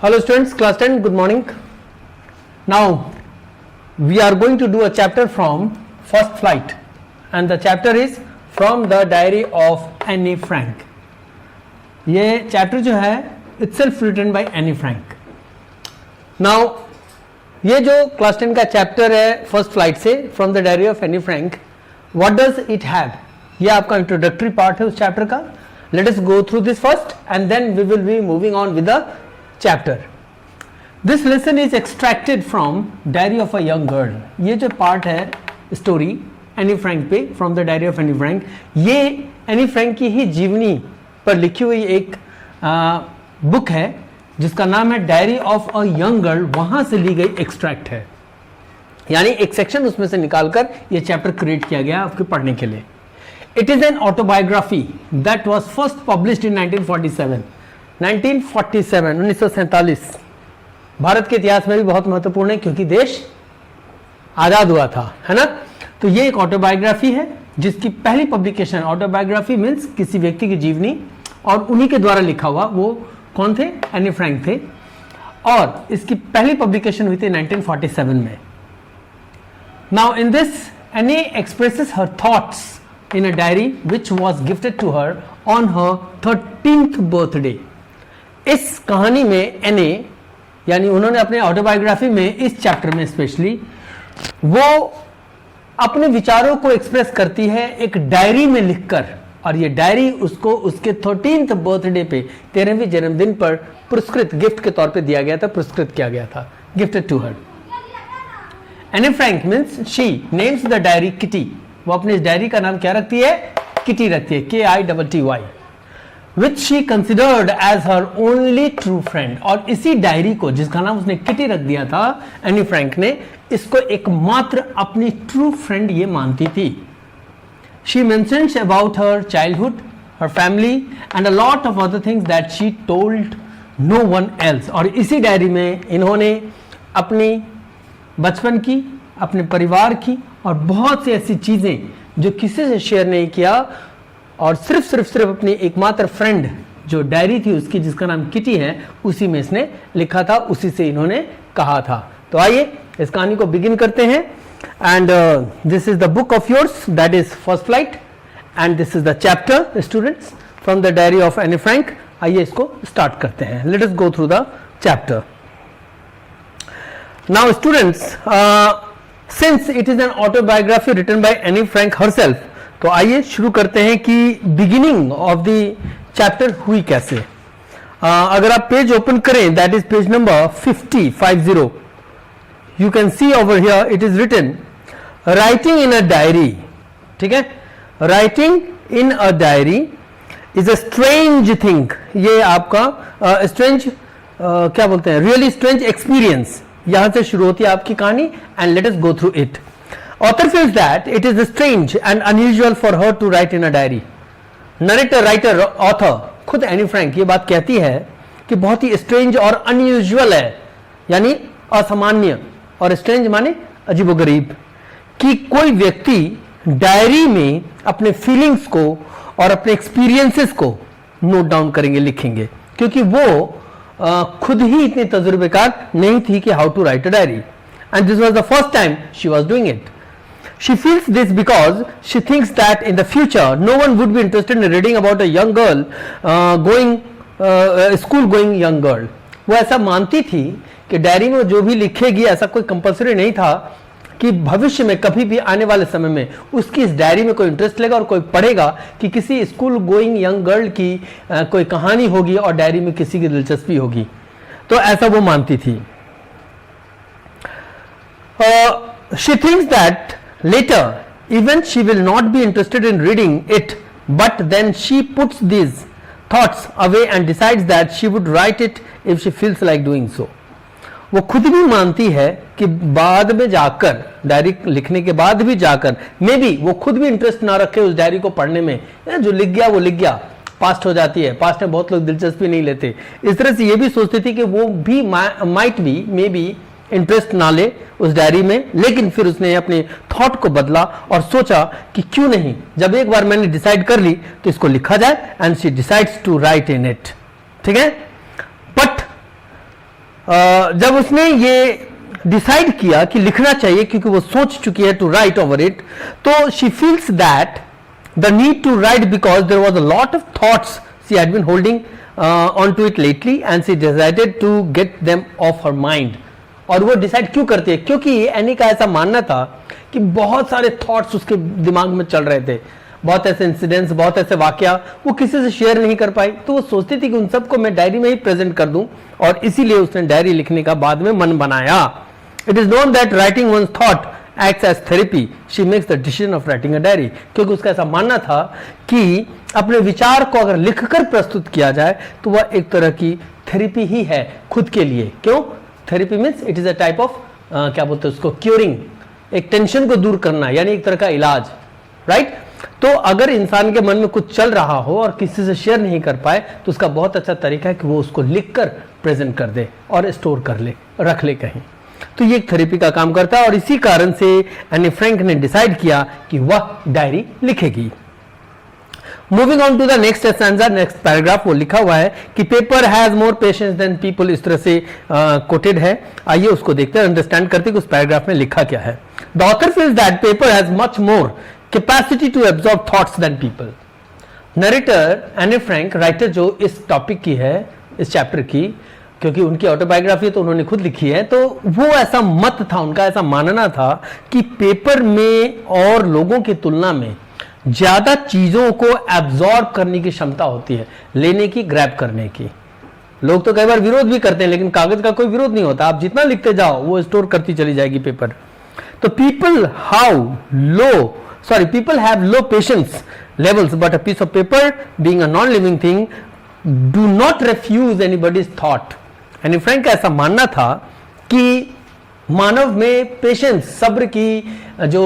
Hello students, class 10, good morning. Now we are going to do a chapter from First Flight and the chapter is From the Diary of Anne Frank. ये chapter जो है itself written by Anne Frank. Now ये जो class 10 का chapter है First Flight से From the Diary of Anne Frank, what does it have? ये आपका introductory part है उस chapter का. Let us go through this first and then we will be moving on with the chapter. This lesson is extracted from Diary of a Young Girl. ये जो part है story Anne Frank पे From the Diary of Anne Frank, ये Anne Frank की ही जीवनी पर लिखी हुई एक बुक है जिसका नाम है diary of a young girl. वहां से ली गई एक्सट्रैक्ट है, यानी एक सेक्शन उसमें से निकालकर ये चैप्टर क्रिएट किया गया आपके पढ़ने के लिए. It is an autobiography that was first published in 1947. 1947 Bharat के इतिहास में भी बहुत महत्वपूर्ण है क्योंकि देश आजाद हुआ था, है ना. तो ये एक ऑटोबायोग्राफी है जिसकी पहली पब्लिकेशन, ऑटोबायोग्राफी मीन्स किसी व्यक्ति की जीवनी और उन्हीं के द्वारा लिखा हुआ. वो कौन थे? एनी फ्रैंक थे. और इसकी पहली पब्लिकेशन हुई थी 1947 में. Now in this any expresses her thoughts in a diary which was gifted to her on her 13th birthday. इस कहानी में एने यानी उन्होंने अपने ऑटोबायोग्राफी में इस चैप्टर में स्पेशली वो अपने विचारों को एक्सप्रेस करती है एक डायरी में लिखकर, और ये डायरी उसको उसके 13th बर्थडे पे 13वें जन्मदिन पर पुरस्कृत गिफ्ट के तौर पे दिया गया था, पुरस्कृत किया गया था, gifted to her. Anne Frank means she names the diary Kitty. वो अपने इस डायरी का नाम क्या रखती है? किटी रखती है, KITTY, which she considered as her only true friend. और इसी डायरी को जिसका नाम उसने किटी रख दिया था एनी फ्रैंक ने, इसको एकमात्र अपनी ट्रू फ्रेंड ये मानती थी. She mentions about her childhood, her family and a lot of other things that she told no one else. और इसी डायरी में इन्होंने अपनी बचपन की, अपने परिवार की और बहुत सी ऐसी चीजें जो किसी से शेयर नहीं किया और सिर्फ अपनी एकमात्र फ्रेंड जो डायरी थी उसकी जिसका नाम किटी है उसी में इसने लिखा था, उसी से इन्होंने कहा था. तो आइए इस कहानी को बिगिन करते हैं. And this is the book of yours that is first flight and this is the chapter students from the diary of Anne Frank. आइए इसको स्टार्ट करते हैं. Late us go through the chapter. Now students, since it is an autobiography written by Anne Frank herself, तो आइए शुरू करते हैं कि beginning of the chapter हुई कैसे. अगर आप पेज ओपन करें, that is page number 50, you can see over here it is written writing in a diary. ठीक है, writing in a diary is a strange thing. ये आपका strange क्या बोलते हैं, really strange experience. यहां से शुरू होती है आपकी कहानी and let us go through it. Author feels that it is strange and unusual for her to write in a diary. Narrator, writer, author खुद एनी फ्रैंक ये बात कहती है कि बहुत ही स्ट्रेंज और अनयूजुअल है, यानी असामान्य, और स्ट्रेंज माने अजीबोगरीब, कि कोई व्यक्ति डायरी में अपने फीलिंग्स को और अपने एक्सपीरियंसेस को नोट डाउन करेंगे, लिखेंगे, क्योंकि वो खुद ही इतनी तजुर्बेकार नहीं थी कि how to write a diary. And this was the first time she was doing it. She feels this because she thinks that in the future no one would be interested in reading about a young girl going school going young girl. वो ऐसा मानती थी कि diary में जो भी लिखेगी ऐसा कोई कंपल्सरी नहीं था कि भविष्य में कभी भी आने वाले समय में उसकी इस डायरी में कोई इंटरेस्ट लेगा और कोई पढ़ेगा कि किसी स्कूल गोइंग यंग गर्ल की कोई कहानी होगी और डायरी में किसी की दिलचस्पी होगी. तो ऐसा वो मानती थी. She thinks that later even she will not be interested in reading it, but then she puts these thoughts away and decides that she would write it if she feels like doing so. वो खुद भी मानती है कि बाद में जाकर, diary लिखने के बाद भी जाकर, मे बी वो खुद भी इंटरेस्ट ना रखे उस डायरी को पढ़ने में, जो लिख गया वो लिख गया, पास्ट हो जाती है, पास्ट में बहुत लोग दिलचस्पी नहीं लेते. इस तरह से ये भी सोचती थी कि वो भी might be, may be interest ना ले उस डायरी में. लेकिन फिर उसने अपने थॉट को बदला और सोचा कि क्यों नहीं, जब एक बार मैंने डिसाइड कर ली तो इसको लिखा जाए. And she decides to write in it. ठीक है, बट जब उसने ये डिसाइड किया कि लिखना चाहिए क्योंकि वो सोच चुकी है टू राइट ओवर इट, तो she feels that the need to write because there was a lot of thoughts she had been holding on to it lately and she decided to get them off her mind. और वो decide क्यों करती है? क्योंकि any का ऐसा मानना था कि बहुत सारे थॉट्स उसके दिमाग में चल रहे थे, बहुत ऐसे इंसिडेंट्स, बहुत ऐसे वाकया वो किसी से शेयर नहीं कर पाई, तो वो सोचती थी कि उन सबको मैं डायरी में ही प्रेजेंट कर दूं, और इसीलिए उसने डायरी लिखने का बाद में मन बनाया। It is known that writing one's thought acts as therapy, she makes the decision of writing a diary, क्योंकि उसका ऐसा मानना था कि अपने विचार को अगर लिखकर प्रस्तुत किया जाए तो वह एक तरह की थेरेपी ही है खुद के लिए। क्यों? Therapy means it is a type of क्या बोलते हैं उसको, क्यूरिंग, एक टेंशन को दूर करना, यानी एक तरह का इलाज, राइट? तो अगर इंसान के मन में कुछ चल रहा हो और किसी से शेयर नहीं कर पाए तो उसका बहुत अच्छा तरीका है कि वो उसको लिखकर प्रेजेंट कर दे और स्टोर कर ले, रख ले कहीं। तो ये एक थेरेपी का काम करता है और इसी कारण से एनी फ्रैंक ने डिसाइड किया कि वह डायरी लिखेगी। Moving on to the next stanza, next paragraph, वो लिखा हुआ है कि paper has more patience than people, इस तरह से कोटेड है। आइए उसको देखते हैं, अंडरस्टैंड करते हैं कि उस पैराग्राफ में लिखा क्या है। The author feels that paper has much more capacity to absorb thoughts than people. Narrator Anne Frank, writer जो इस टॉपिक की है, इस चैप्टर की, क्योंकि उनकी ऑटोबायोग्राफी तो उन्होंने खुद लिखी है, तो वो ऐसा मत था, उनका ऐसा मानना था कि पेपर में और लोगों की तुलना में ज्यादा चीजों को एब्जॉर्ब करने की क्षमता होती है, लेने की, ग्रैब करने की। लोग तो कई बार विरोध भी करते हैं, लेकिन कागज का कोई विरोध नहीं होता, आप जितना लिखते जाओ वो स्टोर करती चली जाएगी पेपर। तो people have low patience levels, but a piece of paper being a non-living thing do not refuse anybody's thought। Any Frank का ऐसा मानना था कि मानव में पेशेंस, सब्र की जो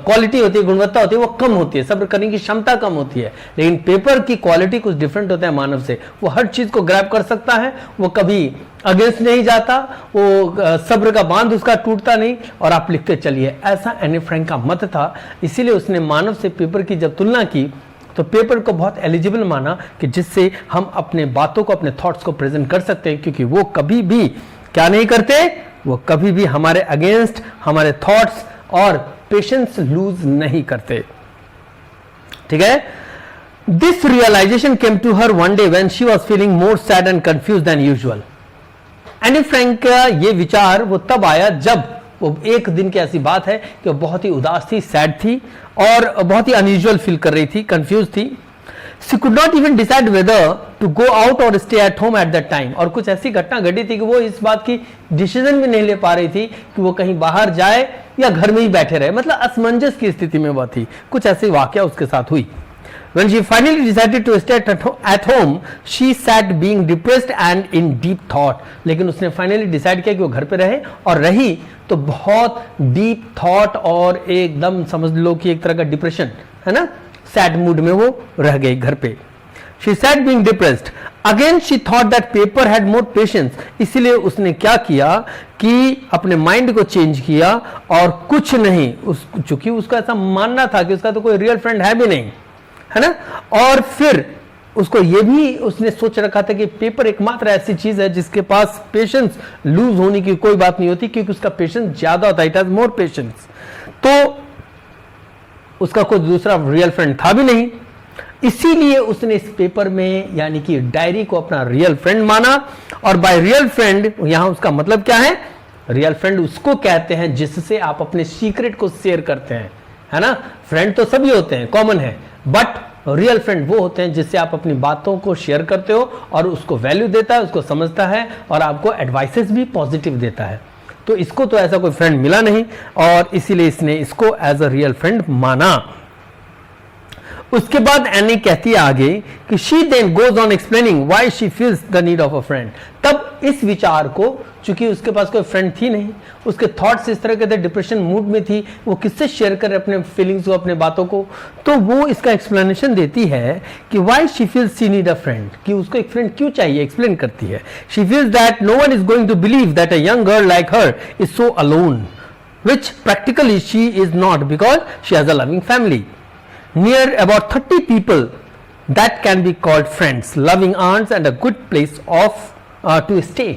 क्वालिटी होती है, गुणवत्ता होती है, वो कम होती है, सब्र करने की क्षमता कम होती है, लेकिन पेपर की क्वालिटी कुछ डिफरेंट होता है मानव से। वो हर चीज को ग्रैब कर सकता है, वो कभी अगेंस्ट नहीं जाता, वो सब्र का बांध उसका टूटता नहीं, और आप लिखते चलिए। ऐसा एनी फ्रैंक का मत था, इसीलिए उसने मानव से पेपर की जब तुलना की तो पेपर को बहुत एलिजिबल माना कि जिससे हम अपने बातों को, अपने थॉट्स को प्रेजेंट कर सकते हैं, क्योंकि वो कभी भी क्या नहीं करते, वो कभी भी हमारे अगेंस्ट हमारे थॉट्स और पेशेंस लूज नहीं करते। ठीक है? This realization came to her one day when she was feeling more sad and confused than usual. Anne Frank का ये विचार वो तब आया जब वो एक दिन की ऐसी बात है कि वो बहुत ही उदास थी, सैड थी और बहुत ही अनयूजुअल फील कर रही थी, कंफ्यूज थी। She could not even decide whether to go out or stay at home at that time। और कुछ ऐसी घटना घटी थी कि वो इस बात की डिसीजन भी नहीं ले पा रही थी कि वो कहीं बाहर जाए या घर में ही बैठे रहे, मतलब असमंजस की स्थिति में वो थी। कुछ ऐसी वाकया उसके साथ हुई। When she finally decided to stay at home, she sat being depressed and in deep thought। लेकिन उसने फाइनली डिसाइड किया कि वो घर पे रहे, और रही तो बहुत डीप थॉट और एकदम समझ लो कि एक तरह का डिप्रेशन है ना, सैड मूड में वो रह गई घर पे। She sat being depressed। Again she thought that paper had more patience। इसीलिए उसने क्या किया कि अपने माइंड को चेंज किया और कुछ नहीं, चूंकि उसका ऐसा मानना था कि उसका तो कोई रियल फ्रेंड है भी नहीं, है ना, और फिर उसको ये भी उसने सोच रखा था कि पेपर एकमात्र ऐसी चीज है जिसके पास पेशेंस लूज होने की कोई बात नहीं होती, क्योंकि उसका पेशेंस ज्यादा होता है, इट हैज मोर पेशेंस। तो उसका कोई दूसरा रियल फ्रेंड था भी नहीं, इसीलिए उसने इस पेपर में यानी कि डायरी को अपना रियल फ्रेंड माना। और बाय रियल फ्रेंड यहां उसका मतलब क्या है? रियल फ्रेंड उसको कहते हैं जिससे आप अपने सीक्रेट को शेयर करते हैं, है ना। फ्रेंड तो सभी होते हैं, कॉमन है, बट रियल फ्रेंड वो होते हैं जिससे आप अपनी बातों को शेयर करते हो और उसको वैल्यू देता है, उसको समझता है और आपको एडवाइसेस भी पॉजिटिव देता है। तो इसको तो ऐसा कोई फ्रेंड मिला नहीं और इसीलिए इसने इसको एज अ रियल फ्रेंड माना। उसके बाद एनी कहती है आगे कि she then goes on explaining why she feels the need of a friend. तब इस विचार को, चूंकि उसके पास कोई फ्रेंड थी नहीं, उसके थॉट्स इस तरह के थे, डिप्रेशन मूड में थी, वो किससे शेयर करे अपने फीलिंग्स को, अपने बातों को, तो वो इसका एक्सप्लेनेशन देती है कि why she feels she need a friend, कि उसको एक फ्रेंड क्यों चाहिए, एक्सप्लेन करती है। She feels that no one is going to believe that a young girl like her is so alone, which practically she is not because she has a loving family. Near about 30 people that can be called friends, loving aunts and a good place of to stay.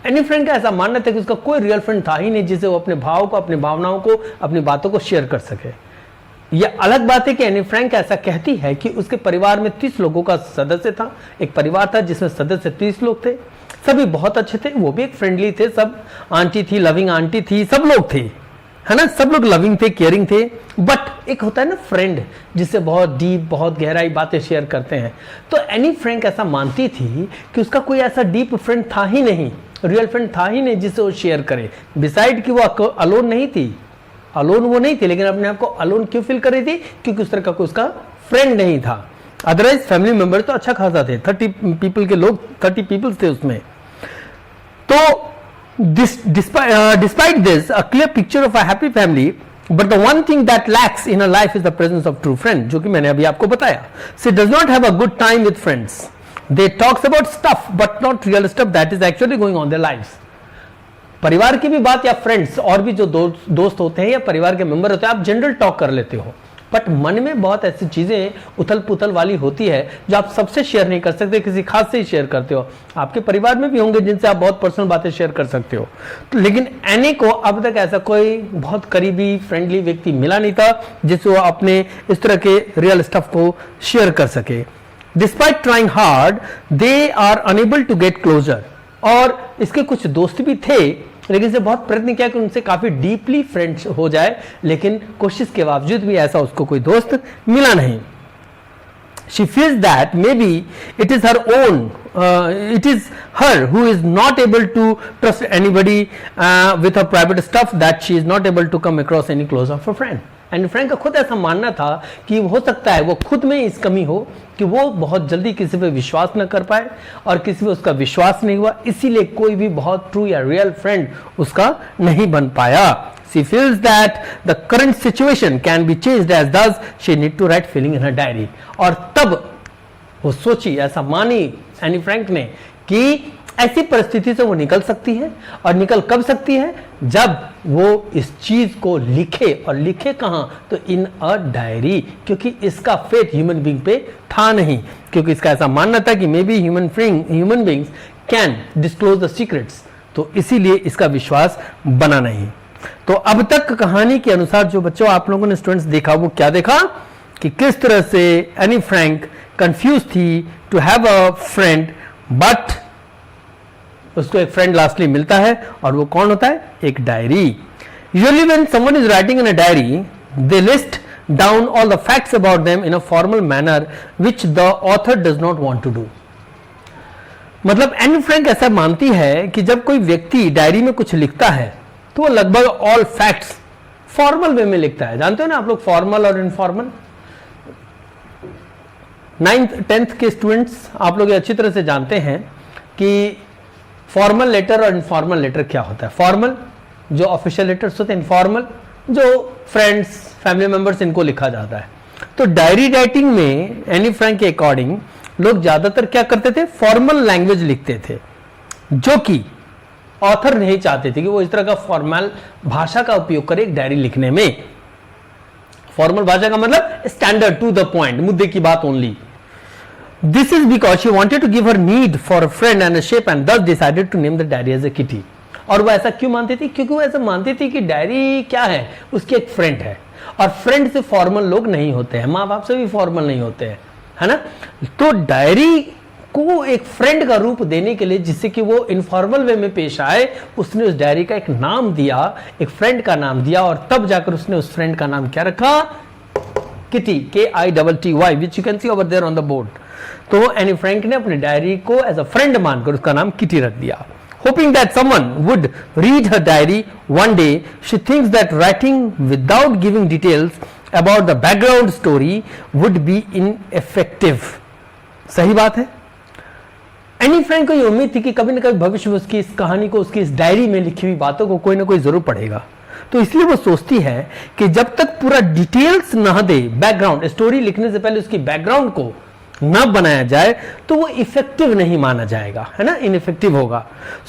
Any Frank का ऐसा मानना था कि उसका कोई real friend था ही नहीं जिसे वो अपने भाव को, अपनी भावनाओं को, अपनी बातों को शेयर कर सके। यह अलग बात है कि एनी फ्रैंक ऐसा कहती है कि उसके परिवार में 30 लोगों का सदस्य था। एक परिवार था जिसमें सदस्य 30 लोग थे, सभी बहुत अच्छे थे, वो भी एक फ्रेंडली थे, सब आंटी थी, लविंग आंटी थी, सब लोग थे, है ना, सब लोग लविंग थे, केयरिंग थे। बट एक होता है ना फ्रेंड, जिससे बहुत डीप, बहुत गहराई बातें शेयर करते हैं। तो एनी फ्रैंक ऐसा मानती थी कि उसका कोई ऐसा डीप फ्रेंड था ही नहीं, रियल फ्रेंड था ही नहीं जिससे वो शेयर करे। बिसाइड कि वो अलोन नहीं थी, अलोन वो नहीं थी, लेकिन अपने आप को अलोन क्यों फील कर रही थी? क्योंकि उस तरह का कोई उसका फ्रेंड नहीं था। अदरवाइज फैमिली मेंबर तो अच्छा खासा थे, 30 पीपल के लोग, 30 पीपल्स थे उसमें। तो despite this, a clear picture of a happy family, but the one thing that lacks in her life is the presence of true friend, जो कि मैंने अभी आपको बताया। She does not have a good time with friends. They talks about stuff, but not real stuff that is actually going on their lives. परिवार की भी बात या फ्रेंड्स और भी जो दोस्त होते हैं या परिवार के मेंबर होते हैं, आप जनरल टॉक कर लेते हो, बट मन में बहुत ऐसी चीजें उथल पुथल वाली होती है जो आप सबसे शेयर नहीं कर सकते, किसी खास से ही शेयर करते हो। आपके परिवार में भी होंगे जिनसे आप बहुत पर्सनल बातें शेयर कर सकते हो। तो लेकिन एनी को अब तक ऐसा कोई बहुत करीबी फ्रेंडली व्यक्ति मिला नहीं था जिससे वो अपने इस तरह के रियल स्टफ को शेयर कर सके। Despite trying hard, they are unable to get closer. और इसके कुछ दोस्त भी थे, लेकिन इसे बहुत प्रयत्न किया कि उनसे काफी डीपली फ्रेंड्स हो जाए, लेकिन कोशिश के बावजूद भी ऐसा उसको कोई दोस्त मिला नहीं। She feels that maybe it is her own, it is her who is not able to trust anybody with her private stuff, that she is not able to come across any close of a friend. And Frank का खुद ऐसा मानना था कि हो सकता है वो खुद में इस कमी हो कि वो बहुत जल्दी किसी पे विश्वास न कर पाए और किसी पे उसका विश्वास नहीं हुआ, इसीलिए कोई भी बहुत ट्रू या रियल फ्रेंड उसका नहीं बन पाया। She feels that the current situation can be changed, as thus she need to write feeling in her diary. और तब वो सोची, ऐसा मानी एनी फ्रैंक ने कि ऐसी परिस्थिति से वो निकल सकती है। और निकल कब सकती है? जब वो इस चीज को लिखे, और लिखे कहां? तो इन अ डायरी, क्योंकि इसका फेथ ह्यूमन बीइंग पे था नहीं, क्योंकि इसका ऐसा मानना था कि may be human beings can disclose the secrets, तो इसीलिए इसका विश्वास बना नहीं। तो अब तक कहानी के अनुसार जो बच्चों आप लोगों ने स्टूडेंट्स देखा, वो क्या देखा कि किस तरह से एनी फ्रैंक कंफ्यूज थी to have a friend, but उसको एक फ्रेंड लास्टली मिलता है, और वो कौन होता है? एक diary. Usually when someone is writing in a diary, they list down all the facts about them in a formal manner which the author does not want to do. मतलब Anne Frank ऐसा मानती है कि जब कोई व्यक्ति diary में कुछ लिखता है तो वो लगभग ऑल फैक्ट्स फॉर्मल वे में लिखता है। जानते हो ना आप लोग फॉर्मल और इनफॉर्मल। 9th 10th के स्टूडेंट्स आप लोग अच्छी तरह से जानते हैं कि फॉर्मल लेटर और इनफॉर्मल लेटर क्या होता है। फॉर्मल जो ऑफिशियल लेटर्स होते हैं, इनफॉर्मल जो फ्रेंड्स फैमिली मेंबर्स इनको लिखा जाता है। तो डायरी राइटिंग में एनी फ्रैंक के अकॉर्डिंग लोग ज्यादातर क्या करते थे? फॉर्मल लैंग्वेज लिखते थे, जो कि ऑथर नहीं चाहते थे कि वो इस तरह का फॉर्मल भाषा का उपयोग करे एक डायरी लिखने में। फॉर्मल भाषा का मतलब स्टैंडर्ड, टू द पॉइंट, मुद्दे की बात only. This is because she wanted to give her need for a friend and a shape, and thus decided to name the diary as a kitty. और वो ऐसा क्यों मानती थी? क्योंकि वो ऐसा मानती थी कि डायरी क्या है? उसकी एक फ्रेंड है, और फ्रेंड से फॉर्मल लोग नहीं होते हैं, माँ बाप से भी फॉर्मल नहीं होते हैं, है ना। तो डायरी को एक फ्रेंड का रूप देने के लिए, जिससे कि वो इनफॉर्मल वे में पेश आए, उसने उस डायरी का एक नाम दिया, एक फ्रेंड का नाम दिया, और तब जाकर उसने उस फ्रेंड का नाम क्या रखा? Kitty, KITTY, which you can see over there on the board. तो एनी फ्रैंक ने अपनी डायरी को एज अ फ्रेंड मानकर उसका नाम किटी रख दिया। Hoping that someone would read her diary one day, she thinks that writing without giving details about the background story would be ineffective. सही बात है। एनी फ्रैंक को ये उम्मीद थी कि कभी न कभी भविष्य में उसकी इस कहानी को, उसकी इस डायरी में लिखी हुई बातों को कोई ना कोई जरूर पढ़ेगा। तो इसलिए वो सोचती है कि जब तक पूरा डिटेल्स ना दे, बैकग्राउंड, स्टोरी लिखने से पहले उसकी बैकग्राउंड को न बनाया जाए, तो वो इफेक्टिव नहीं माना जाएगा, है ना, इनइफेक्टिव होगा।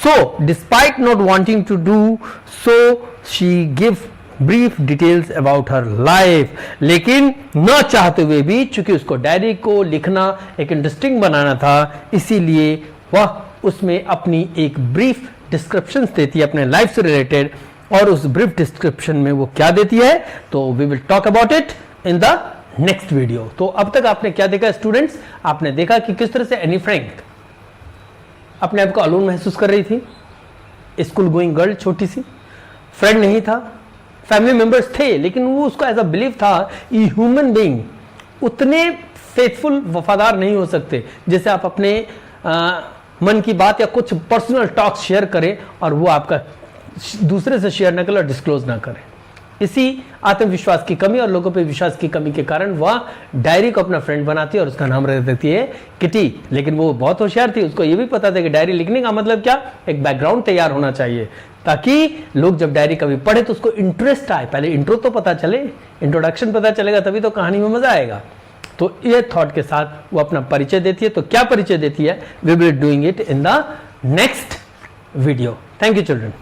So despite not wanting to do so, she give brief details about her life. लेकिन न चाहते हुए भी, चूंकि उसको डायरी को लिखना एक इंटरेस्टिंग बनाना था, इसीलिए वह उसमें अपनी एक ब्रीफ डिस्क्रिप्शन देती है अपने लाइफ से रिलेटेड, और उस ब्रीफ डिस्क्रिप्शन में वो क्या देती है, तो we will talk about it in the next video. तो अब तक आपने क्या देखा स्टूडेंट्स, आपने देखा कि किस तरह से एनी फ्रैंक अपने आप को अलोन महसूस कर रही थी। स्कूल गोइंग गर्ल, छोटी सी, फ्रेंड नहीं था, फैमिली मेंबर्स थे, लेकिन वो उसको एज अ बिलीव था ये ह्यूमन बीइंग उतने फेथफुल, वफादार नहीं हो सकते जैसे आप अपने मन की बात या कुछ पर्सनल टॉक्स शेयर करें और वो आपका दूसरे से शेयर न करें और डिस्क्लोज ना करें। इसी आत्मविश्वास की कमी और लोगों पे विश्वास की कमी के कारण वह डायरी को अपना फ्रेंड बनाती है और उसका नाम रख देती है किटी। लेकिन वो बहुत होशियार थी, उसको ये भी पता था कि डायरी लिखने का मतलब क्या, एक बैकग्राउंड तैयार होना चाहिए ताकि लोग जब डायरी कभी पढ़े तो उसको इंटरेस्ट आए। पहले इंट्रो तो पता चले, इंट्रोडक्शन पता चलेगा, तभी तो कहानी में मजा आएगा। तो ये थॉट के साथ वो अपना परिचय देती है। तो क्या परिचय देती है, we will doing it in the next video. Thank you children.